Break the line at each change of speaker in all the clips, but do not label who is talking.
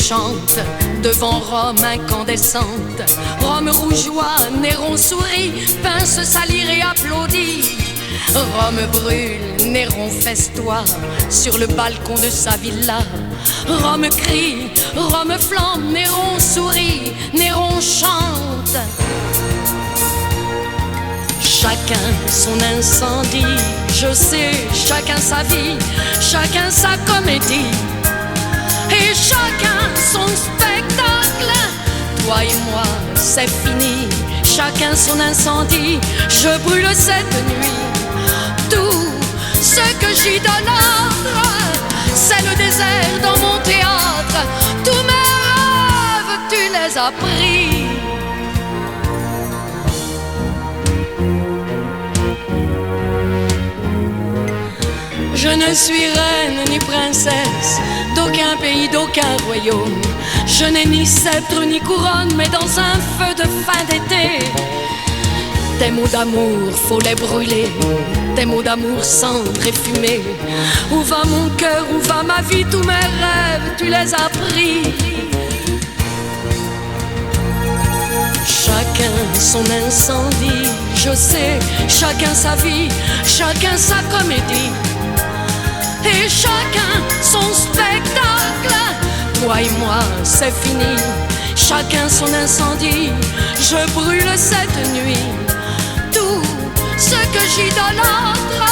chante devant Rome incandescente. Rome rougeoie, Néron sourit, pince salir et applaudit. Rome brûle, Néron festoie sur le balcon de sa villa. Rome crie, Rome flambe, Néron sourit, Néron chante. Chacun son incendie, je sais, chacun sa vie, chacun sa comédie. Et chacun son spectacle, toi et moi c'est fini. Chacun son incendie, je brûle cette nuit. Tout ce que j'idolâtre, c'est le désert dans mon théâtre. Tous mes rêves, tu les as pris. Je ne suis reine ni princesse d'aucun pays, d'aucun royaume. Je n'ai ni sceptre ni couronne, mais dans un feu de fin d'été, tes mots d'amour, faut les brûler. Tes mots d'amour, cendres et fumée. Où va mon cœur, où va ma vie? Tous mes rêves, tu les as pris. Chacun son incendie, je sais, chacun sa vie, chacun sa comédie. Et chacun son spectacle, toi et moi c'est fini. Chacun son incendie, je brûle cette nuit. Tout ce que j'idolâtre,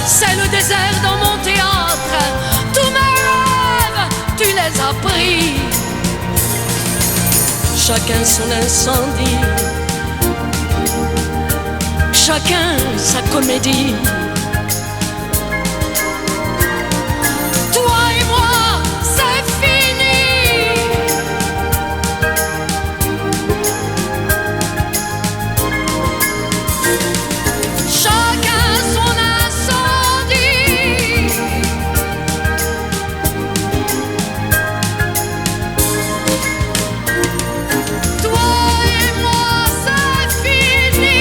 c'est le désert dans mon théâtre. Tous mes rêves, tu les as pris. Chacun son incendie, chacun sa comédie. Toi et moi, c'est fini. Chacun son incendie. Toi et moi, c'est fini.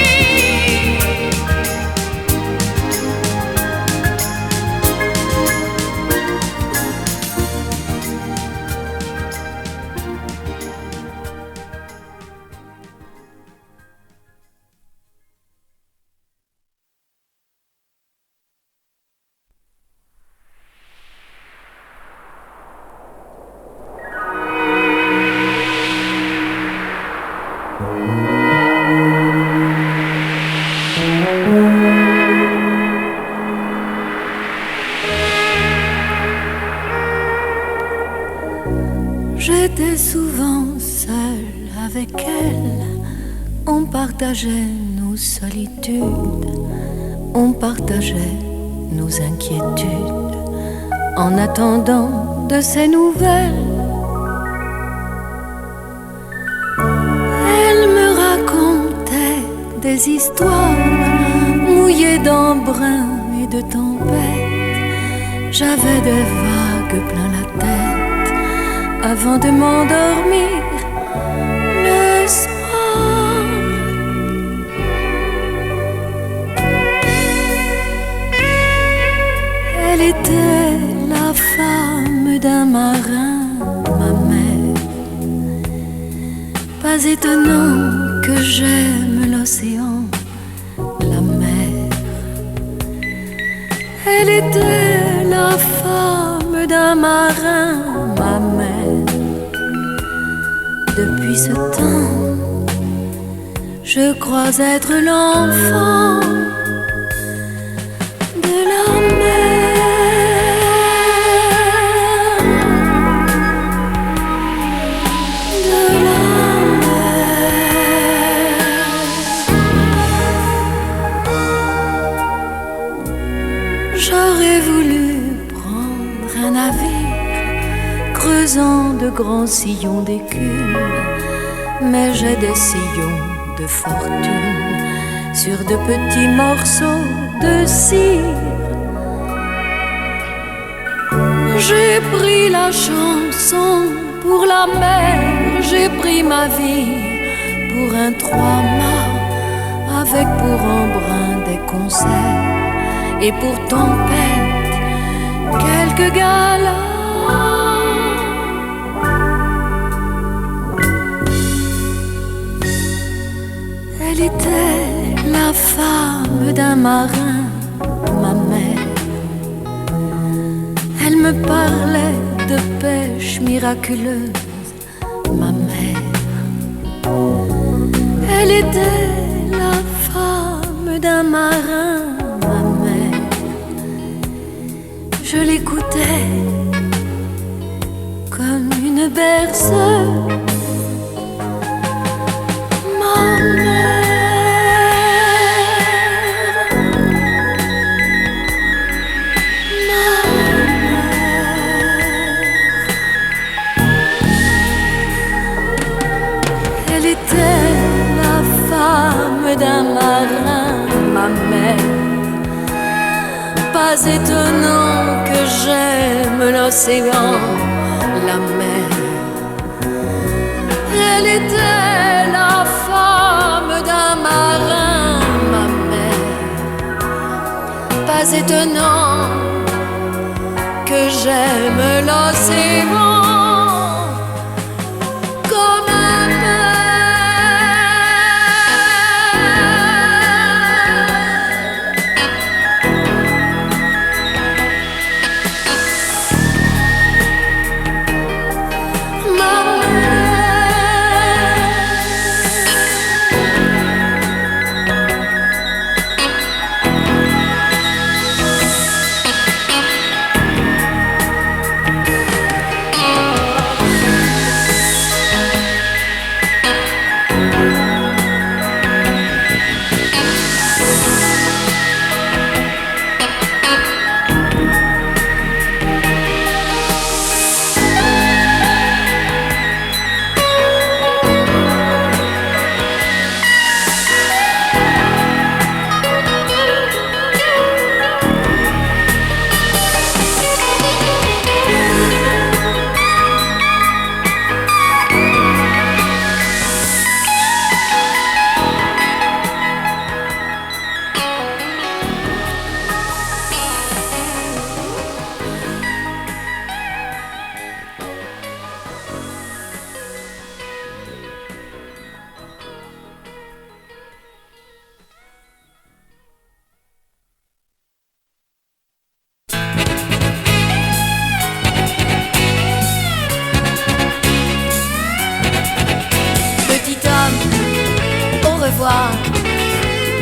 J'étais souvent seule avec elle. On partageait nos solitudes, on partageait nos inquiétudes. En attendant de ses nouvelles, elle me racontait des histoires mouillées d'embrun et de tempêtes. J'avais des vagues plein la tête avant de m'endormir le soir. Elle était la femme d'un marin, ma mère. Pas étonnant que j'aime l'océan, la mer. Elle était la femme d'un marin, ma mère. Depuis ce temps, je crois être l'enfant de la mer, de la mer. J'aurais voulu prendre un navire creusant de grands sillons d'écume, mais j'ai des sillons de fortune sur de petits morceaux de cire. J'ai pris la chanson pour la mer, j'ai pris ma vie pour un trois-mâts, avec pour embrun des concerts et pour tempête quelques galas. était la femme d'un marin, ma mère. Elle me parlait de pêche miraculeuse, ma mère. Elle était la femme d'un marin, ma mère. Je l'écoutais comme une berceuse, ma mère. D'un marin, ma mère. Pas étonnant que j'aime l'océan, la mer. Elle était la femme d'un marin, ma mère. Pas étonnant que j'aime l'océan comme un père.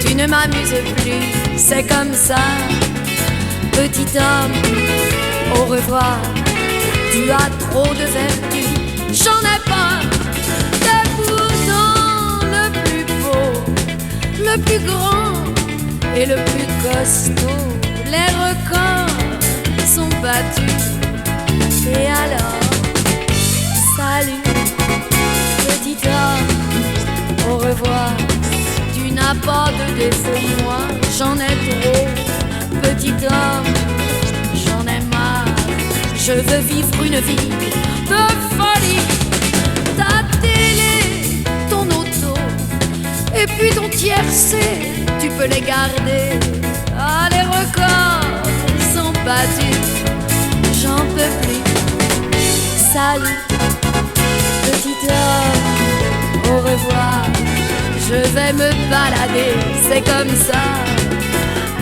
Tu ne m'amuses plus, c'est comme ça. Petit homme, au revoir. Tu as trop de vertu, j'en ai pas. T'es pourtant le plus beau, le plus grand et le plus costaud. Les records sont battus. Et alors, salut, petit homme, au revoir. Tu n'as pas de défaut, moi j'en ai trop. Petit homme, j'en ai marre. Je veux vivre une vie de folie. Ta télé, ton auto et puis ton tiercé, tu peux les garder. Ah, les records sont battus, j'en peux plus. Salut, petit homme, au revoir. Je vais me balader, c'est comme ça.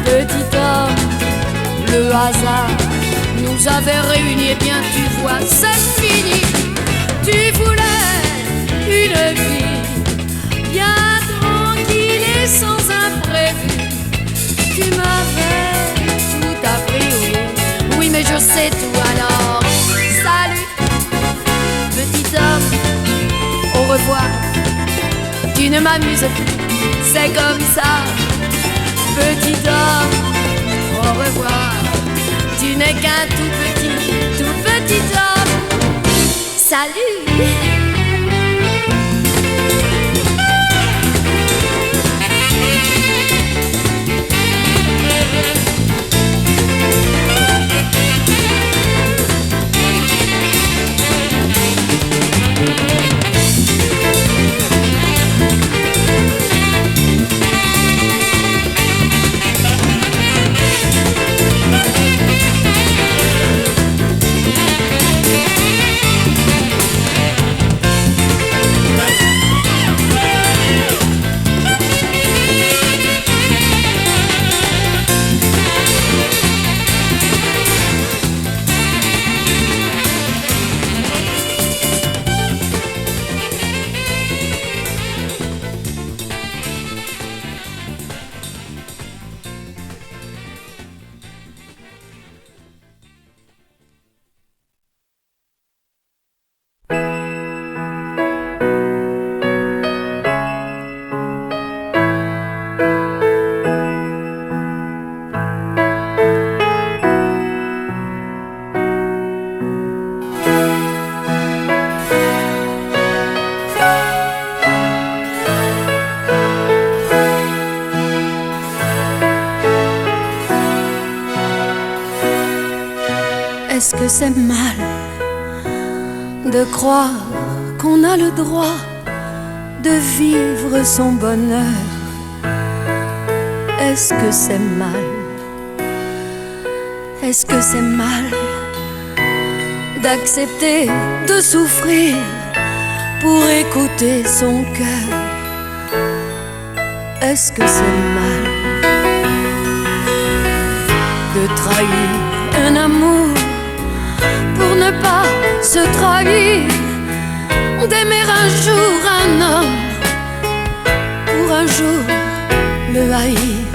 Petit homme, le hasard nous avait réunis, et bien tu vois, c'est fini. Tu voulais une vie bien tranquille et sans imprévu. Tu m'avais tout appris, oui, oui, mais je sais tout alors. Salut, petit homme, au revoir. Tu ne m'amuses plus, c'est comme ça. Petit homme, au revoir. Tu n'es qu'un tout petit homme. Salut. que c'est mal de croire qu'on a le droit de vivre son bonheur? Est-ce que c'est mal? Est-ce que c'est mal d'accepter de souffrir pour écouter son cœur? Est-ce que c'est mal de trahir un amour pour ne pas se trahir, d'aimer un jour un homme pour un jour le haïr?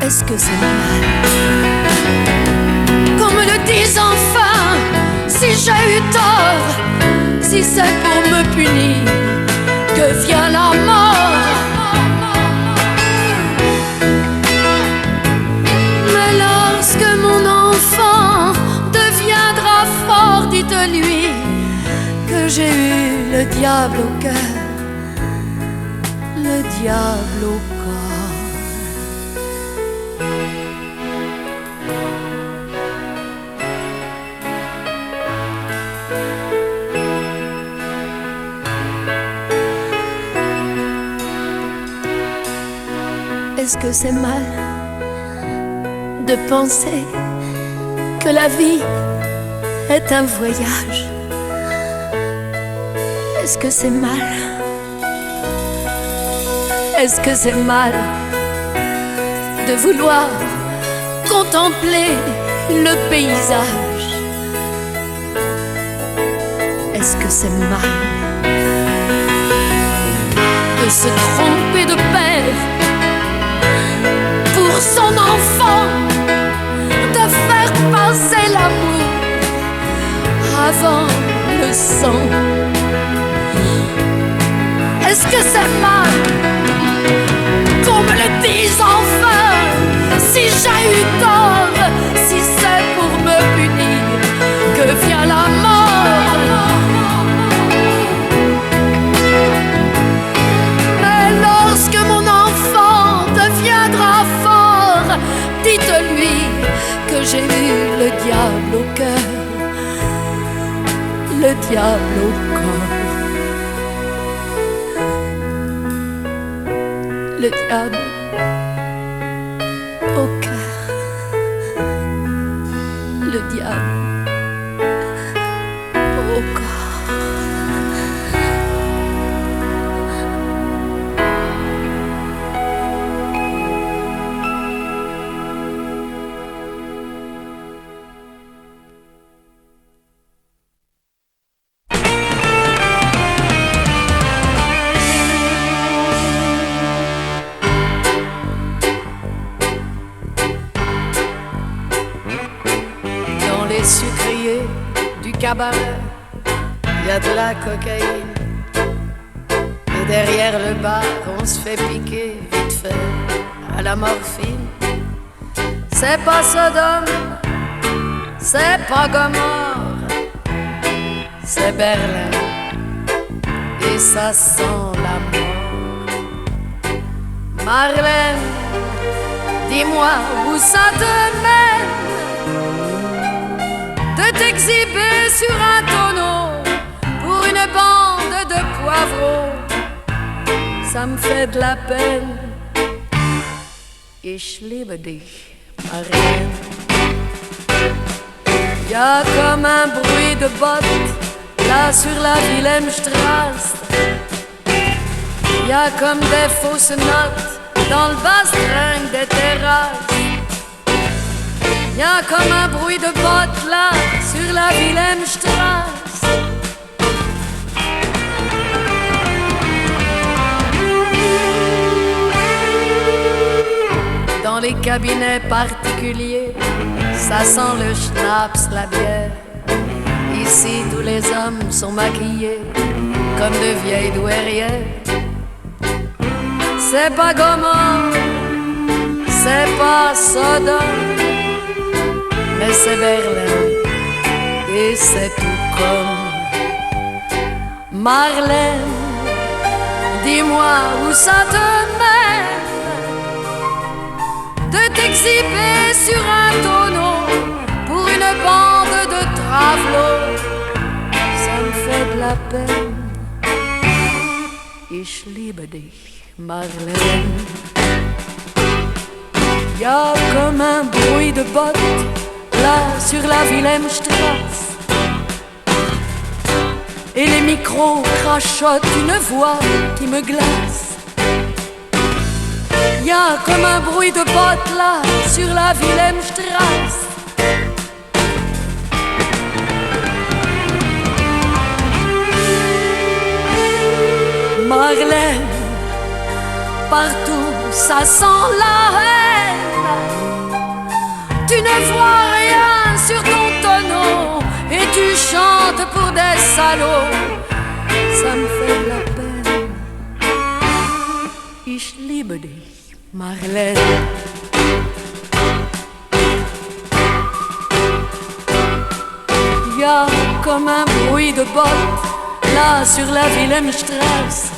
Est-ce que c'est mal? Qu'on me le dise enfin, si j'ai eu tort, si c'est pour me punir que vient la mort. Mais lorsque mon enfant deviendra fort, dites-lui que j'ai eu le diable au cœur, le diable au corps. Est-ce que c'est mal de penser que la vie est un voyage? Est-ce que c'est mal? Est-ce que c'est mal de vouloir contempler le paysage? Est-ce que c'est mal de se tromper de père pour son enfant, de faire passer l'amour avant le sang? Est-ce que c'est mal qu'on me le dise enfin, si j'ai eu tort, si c'est pour me punir que vient la mort? Mais lorsque mon enfant deviendra fort, dites-lui que j'ai eu le diable au cœur, le diable au corps. Le diable au cœur, le diable au corps.
Sucrier du cabaret, il y a de la cocaïne. Et derrière le bar, on se fait piquer vite fait à la morphine. C'est pas Sodome, c'est pas Gomorre, c'est Berlin, et ça sent la mort. Marlène, dis-moi où ça te mène de t'exhiber sur un tonneau pour une bande de poivreaux? Ça me fait de la peine. Ich liebe dich, Marlène. Y a comme un bruit de bottes là sur la Wilhelmstrasse. Y a comme des fausses notes dans le bastringue des terrasses. Y a comme un bruit de bottes là sur la Wilhelmstrasse. Dans les cabinets particuliers, ça sent le schnapps, la bière. Ici, tous les hommes sont maquillés comme de vieilles douairières. C'est pas Gomorre, c'est pas Sodome, mais c'est Berlin, et c'est tout comme. Marlène, dis-moi où ça te mène de t'exhiber sur un tonneau pour une
une bande de travelots, ça me fait de la peine. Ich liebe dich, Marlène. Y a comme un bruit de bottes là sur la Wilhelmstrasse, et les micros crachotent une voix qui me glace. Y a comme un bruit de bottes là sur la Wilhelmstrasse. Marlène, partout ça sent la haine. Tu ne vois rien sur ton tonneau et tu chantes pour des salauds. Ça me fait de la peine. Ich liebe dich, Marlène. Y a comme un bruit de bottes là sur la Wilhelmstrasse.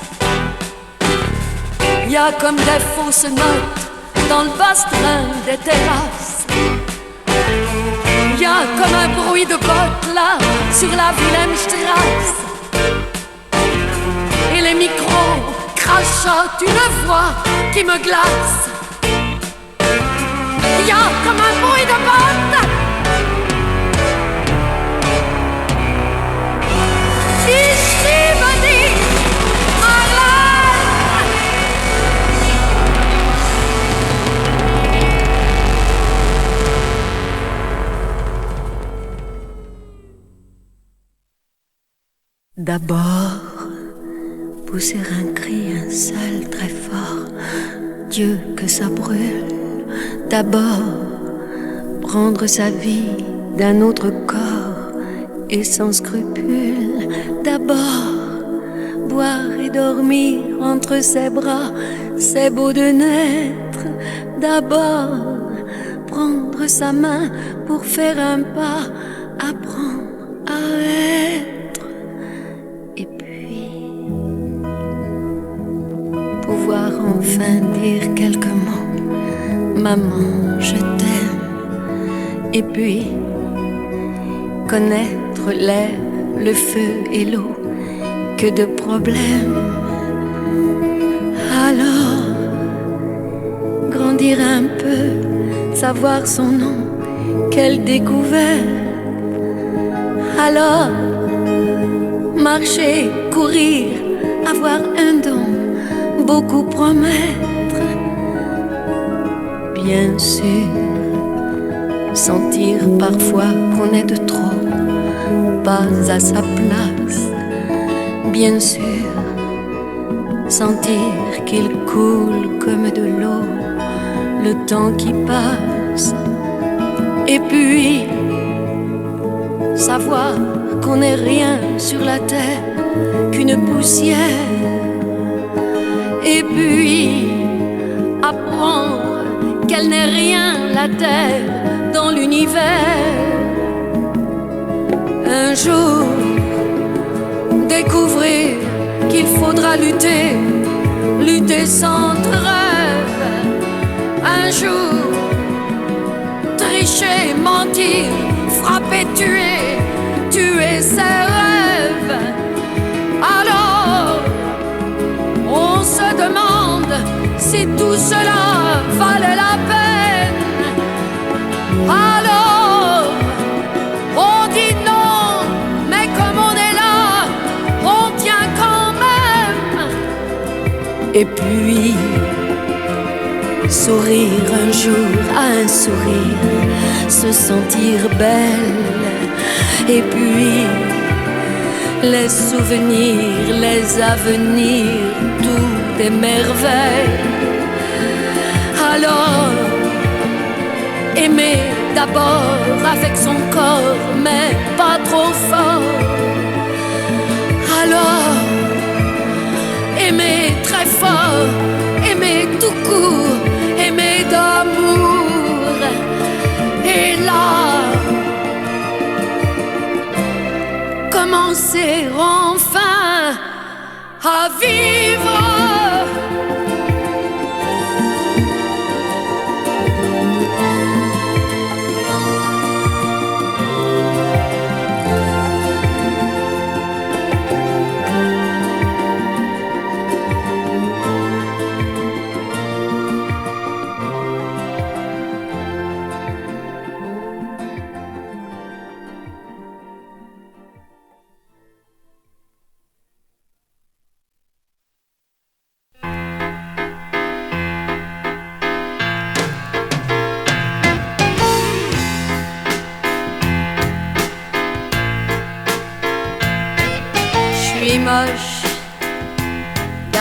Y a comme des fausses notes dans le bastrin des terrasses. Y a comme un bruit de bottes là sur la Wilhelmstrasse, et les micros crachotent une voix qui me glace. Y a comme un bruit de bottes. Ich liebe dich, Marlène. D'abord, pousser un cri, un seul très fort. Dieu, que ça brûle. D'abord, prendre sa vie d'un autre corps et sans scrupule. D'abord, boire et dormir entre ses bras, c'est beau de naître. D'abord, prendre sa main pour faire un pas, apprendre à être. Et puis, pouvoir enfin dire quelques mots. Maman, je t'aime. Et puis, connaître l'air, le feu et l'eau, que de problèmes. Alors, grandir un peu, savoir son nom, quelle découverte. Alors, marcher, courir, avoir un don, beaucoup promettre. Bien sûr, sentir parfois qu'on est de trop, pas à sa place. Bien sûr, sentir qu'il coule comme de l'eau, le temps qui passe. Et puis, savoir qu'on n'est rien sur la terre, qu'une poussière. Et puis, apprendre qu'elle n'est rien, la terre, dans l'univers. Un jour, découvrir qu'il faudra lutter, lutter sans trêve. Un jour, tricher, mentir, frapper, tuer, tuer ses rêves. Alors, on se demande si tout cela valait la peine. Alors, on dit non, mais comme on est là, on tient quand même. Et puis, sourire un jour à un sourire, se sentir belle. Et puis, les souvenirs, les avenirs, tout des merveilles. Alors, aimer d'abord avec son corps, mais pas trop fort. Alors, aimer très fort, aimer tout court, aimer d'amour. Et là, commencer enfin à vivre.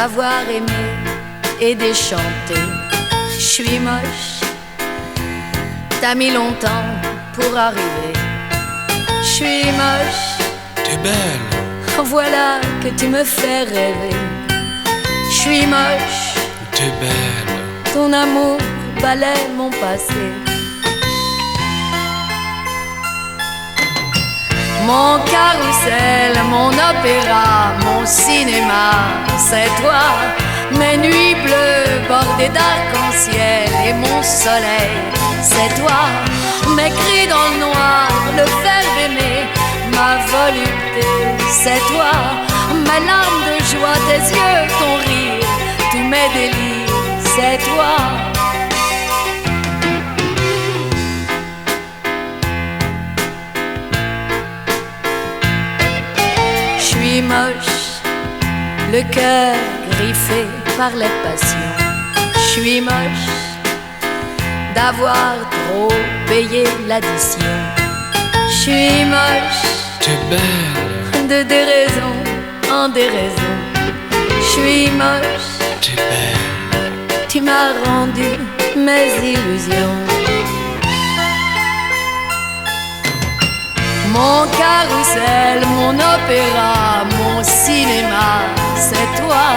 d'avoir aimé et déchanté. Je suis moche, t'as mis longtemps pour arriver. Je suis moche,
t'es belle.
Voilà que tu me fais rêver. Je suis moche,
t'es belle.
Ton amour balaie mon passé. Mon carrousel, mon opéra, mon cinéma, c'est toi. Mes nuits bleues bordées d'arc-en-ciel et mon soleil, c'est toi. Mes cris dans le noir, le verbe aimé, ma volupté, c'est toi. Mes larmes de joie, tes yeux, ton rire, tous mes délires, c'est toi. Je suis moche, le cœur griffé par les passions. Je suis moche d'avoir trop payé l'addition. Je suis moche,
t'es belle.
de déraison en déraison. Je suis moche,
t'es belle.
tu m'as rendu mes illusions. Mon carrousel, mon opéra, mon cinéma, c'est toi.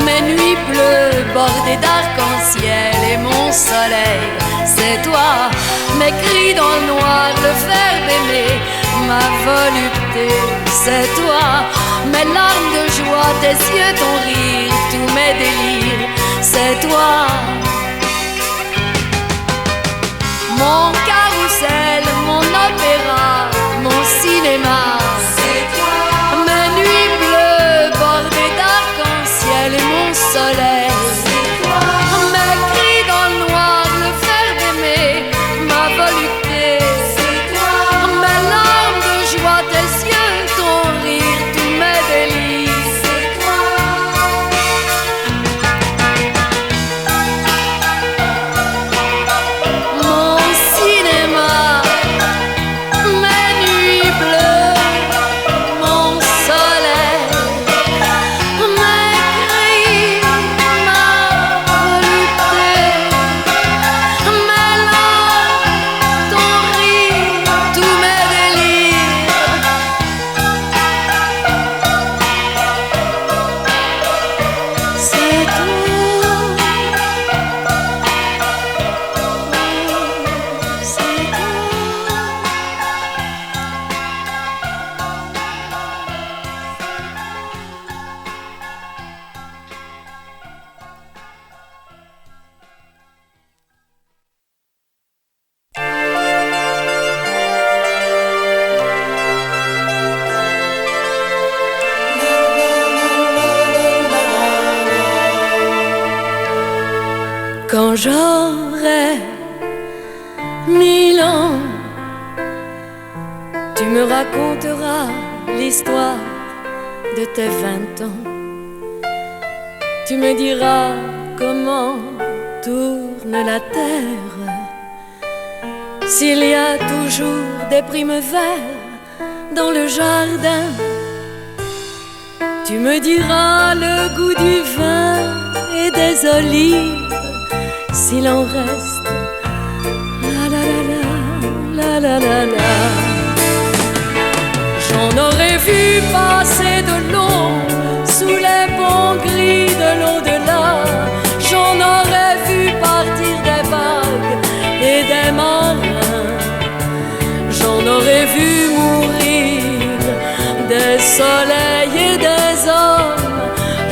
Mes nuits bleues bordées d'arc-en-ciel et mon soleil, c'est toi. Mes cris dans le noir, le verbe aimé, ma volupté, c'est toi. Mes larmes de joie, tes yeux, ton rire, tous mes délires, c'est toi. Mon carrousel, mon opéra, mon cinéma, c'est toi. Mes nuits bleues bordées d'arc-en-ciel et mon soleil, c'est toi. Mes cris dans le noir, le verbe aimé, ma volupté, c'est toi. Mes larmes de joie, tes yeux, ton rire, tous mes délires, c'est toi. Mon cinéma, mes nuits bleues, mon soleil, mes cris, ma volupté, mes larmes, ton rire, tous mes délires, c'est toi, c'est toi. Quand j'aurai 1000 ans, tu me raconteras l'histoire de tes 20 ans. Tu me diras comment tourne la terre, s'il y a toujours des primes verts dans le jardin. Tu me diras le goût du vin et des olives, s'il en reste. La la la la la la la. J'en aurais vu passer de l'eau sous les ponts gris de l'au-delà. J'en aurais vu partir des vagues et des marins. J'en aurais vu mourir des soleils et des hommes.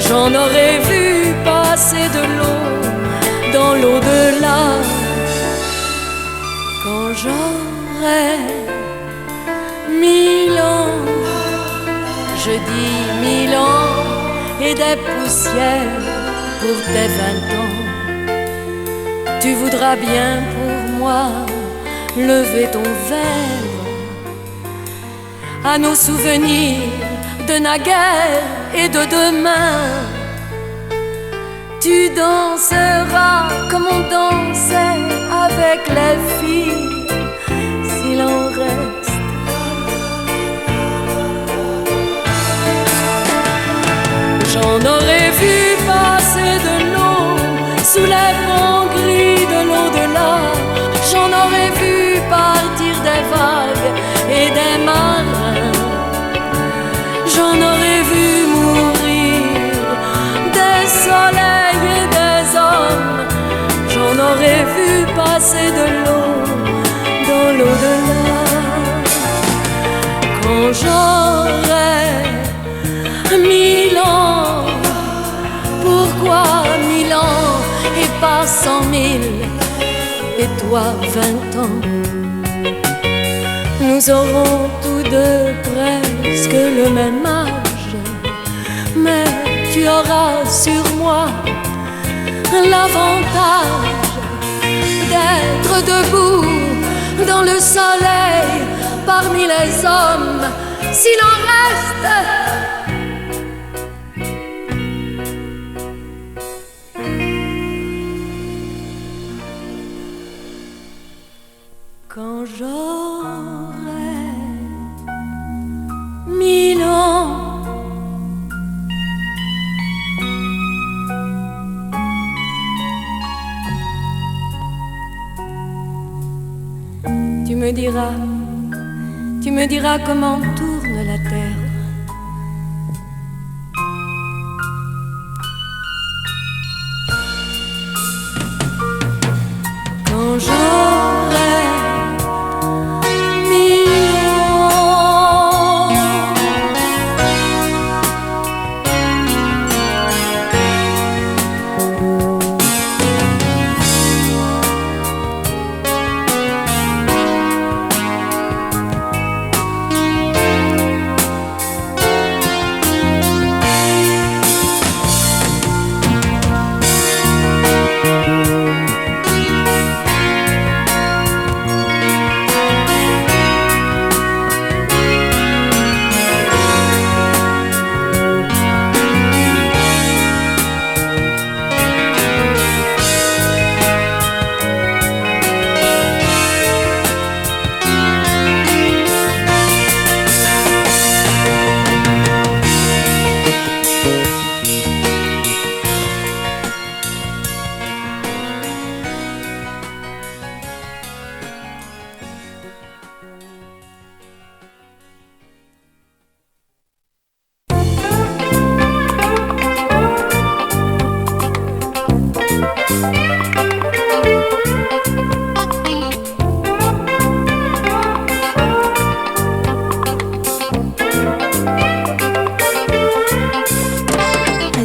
J'en aurais vu passer de l'eau dans l'au-delà. Quand j'aurai 1000 ans, je dis 1000 ans et des poussières pour tes 20 ans. Tu voudras bien pour moi lever ton verre à nos souvenirs de naguère et de demain. Tu danseras comme on dansait avec les filles, s'il en reste. J'en aurais vu pas
sous les ponts gris de l'au-delà, j'en aurais vu partir des vagues et des marins. J'en aurais vu mourir des soleils et des hommes. J'en aurais vu passer de l'eau dans l'au-delà. Quand j'aurai 1000 ans, pourquoi 1000 ans et pas 100 000? Et toi 20 ans, nous aurons tous deux presque le même âge, mais tu auras sur moi l'avantage d'être debout dans le soleil parmi les hommes, s'il en reste. Quand j'aurai 1000 ans, tu me diras comment tourne la terre. Quand j'aurai 1000 ans,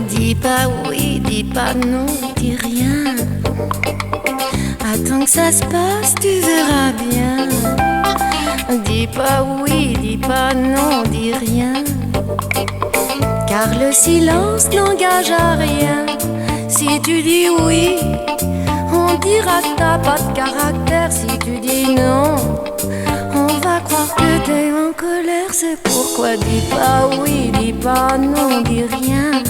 dis pas oui, dis pas non, dis rien. Attends que ça se passe, tu verras bien. Dis pas oui, dis pas non, dis rien. Car le silence n'engage à rien. Si tu dis oui, on dira que t'as pas de caractère. Si tu dis non, on va croire que t'es en colère. C'est pourquoi dis pas oui, dis pas non, dis rien.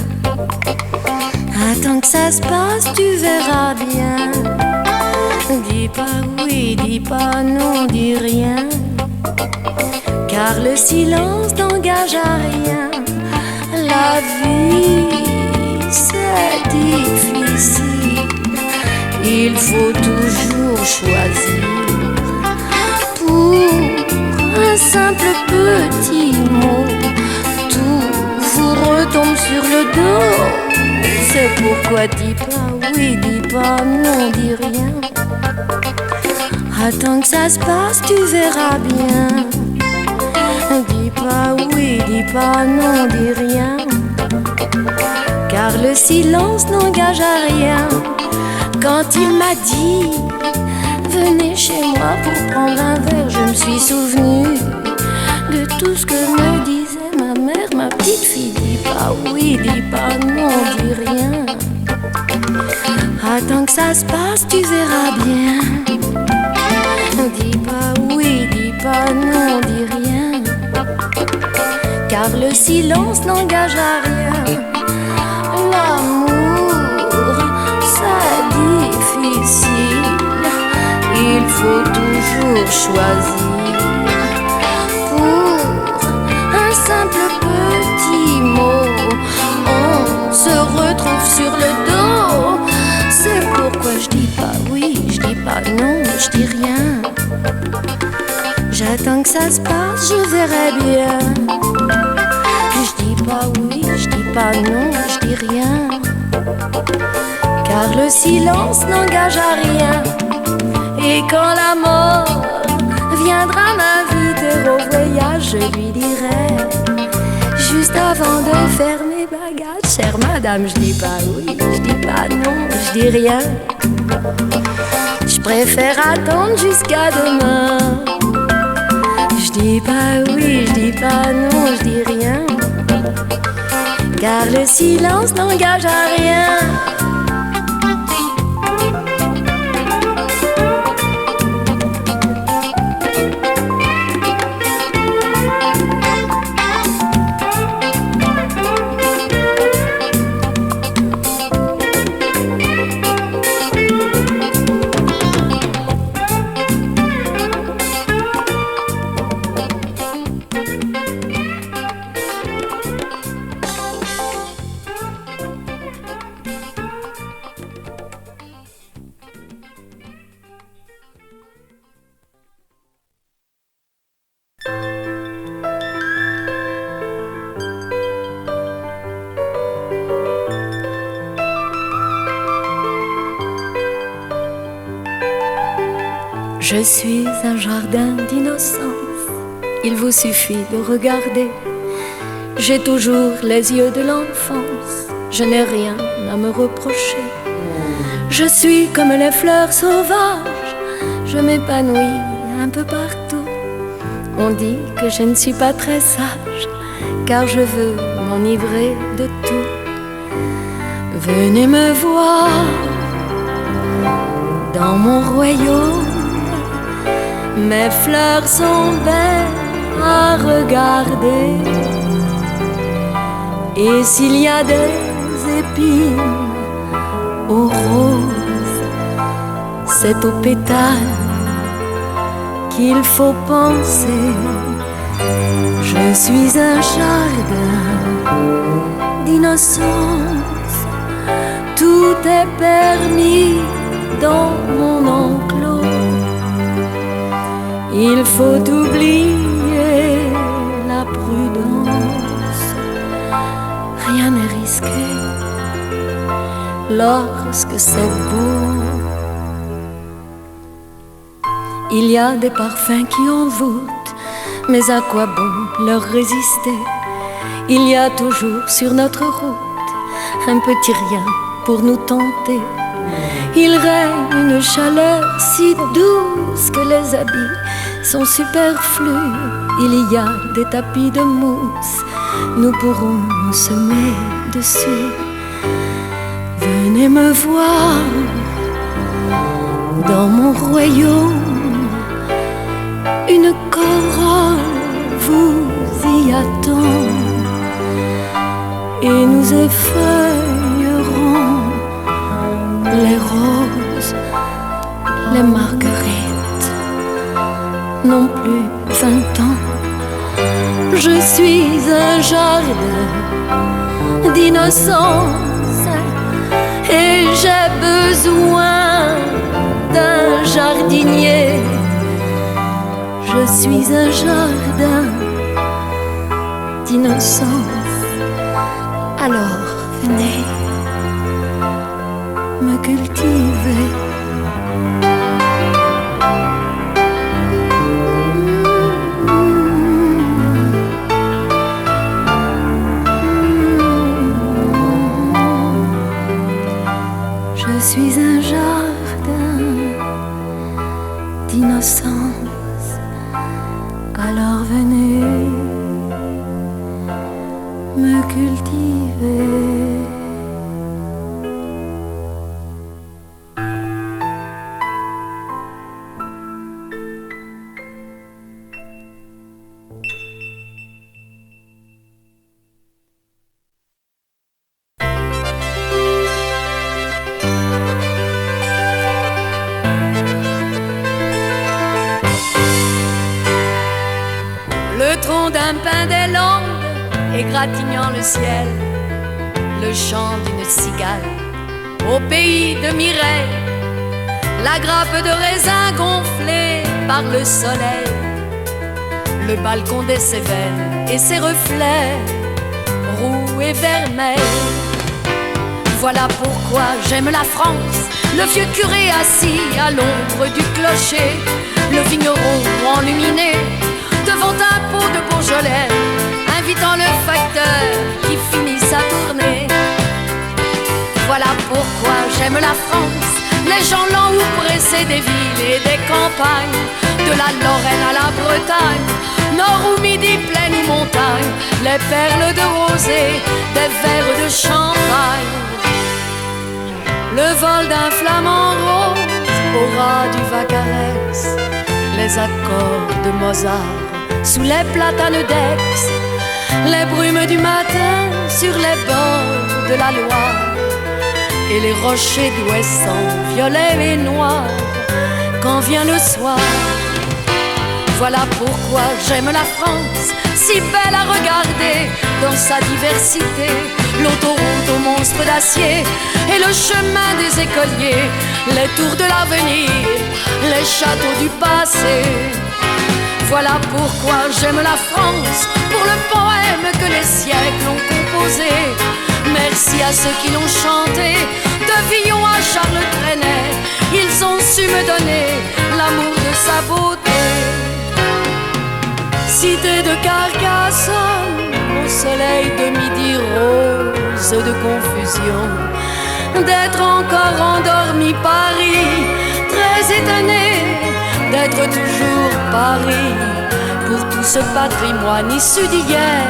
Attends que ça se passe, tu verras bien. Dis pas oui, dis pas non, dis rien. Car le silence n'engage à rien. La vie, c'est difficile. Il faut toujours choisir. Pour un simple petit mot, tout vous retombe sur le dos. C'est pourquoi dis pas oui, dis pas non, dis rien. Attends que ça se passe, tu verras bien. Dis pas oui, dis pas non, dis rien. Car le silence n'engage à rien. Quand il m'a dit venez chez moi pour prendre un verre, je me suis souvenu de tout ce que me disait ma mère, ma petite fille. Dis pas oui, dis pas non, dis rien. Attends que ça se passe, tu verras bien. Dis pas oui, dis pas non, dis rien. Car le silence n'engage à rien. L'amour, c'est difficile. Il faut toujours choisir. Pour un simple petit mot, on se retrouve sur le dos. C'est ça se passe, je verrai bien. Je dis pas oui, je dis pas non, je dis rien. Car le silence n'engage à rien. Et quand la mort viendra m'inviter au voyage, je lui dirai, juste avant de faire mes bagages, chère madame, je dis pas oui, je dis pas non, je dis rien. Je préfère attendre jusqu'à demain. Je dis pas oui, je dis pas non, je dis rien. Car le silence n'engage à rien. Je suis un jardin d'innocence, il vous suffit de regarder. J'ai toujours les yeux de l'enfance, je n'ai rien à me reprocher. Je suis comme les fleurs sauvages, je m'épanouis un peu partout. On dit que je ne suis pas très sage, car je veux m'enivrer de tout. Venez me voir dans mon royaume. Mes fleurs sont belles à regarder. Et s'il y a des épines aux roses, c'est aux pétales qu'il faut penser. Je suis un jardin d'innocence, tout est permis dans mon enclos. Il faut oublier la prudence, rien n'est risqué lorsque c'est beau. Il y a des parfums qui envoûtent, mais à quoi bon leur résister? Il y a toujours sur notre route un petit rien pour nous tenter. Il règne une chaleur si douce que les habits sont superflus. Il y a des tapis de mousse, nous pourrons nous semer dessus. Venez me voir dans mon royaume, une corolle vous y attend, et nous effeuillerons les roses, les marguerites n'ont plus 20 ans. Je suis un jardin d'innocence et j'ai besoin d'un jardinier. Je suis un jardin d'innocence. Alors venez me cultiver. Je suis un jardin d'innocence. Alors venez me cultiver. Le tronc d'un pin des Landes égratignant le ciel, le chant d'une cigale au pays de Mireille, la grappe de raisin gonflée par le soleil, le balcon des Cévennes et ses reflets roux et vermeils. Voilà pourquoi j'aime la France, le vieux curé assis à l'ombre du clocher, le vigneron enluminé devant un pot de Beaujolais, invitant le facteur qui finit sa tournée. Voilà pourquoi j'aime la France, les gens lents ou pressés des villes et des campagnes, de la Lorraine à la Bretagne, nord ou midi, plaine ou montagne, les perles de rosée, des verres de champagne. Le vol d'un flamant rose au ras du Vacarès, les accords de Mozart sous les platanes d'Aix, les brumes du matin sur les bords de la Loire, et les rochers d'Ouessant, violets et noirs, quand vient le soir. Voilà pourquoi j'aime la France, si belle à regarder dans sa diversité, l'autoroute aux monstres d'acier et le chemin des écoliers, les tours de l'avenir, les châteaux du passé. Voilà pourquoi j'aime la France, pour le poème que les siècles ont composé. Merci à ceux qui l'ont chanté, de Villon à Charles Trenet, ils ont su me donner l'amour de sa beauté. Cité de Carcassonne, au soleil de midi rose de confusion, d'être encore endormi Paris, très étonné d'être toujours Paris, pour tout ce patrimoine issu d'hier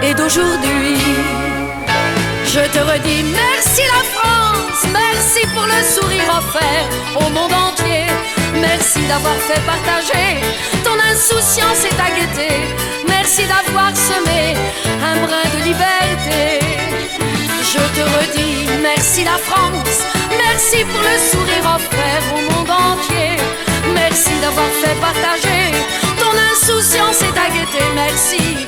et d'aujourd'hui. Je te redis merci la France, merci pour le sourire offert au monde entier. Merci d'avoir fait partager ton insouciance et ta gaieté. Merci d'avoir semé un brin de liberté. Je te redis merci la France, merci pour le sourire offert au monde entier. Merci d'avoir fait partager ton insouciance et ta gaieté. Merci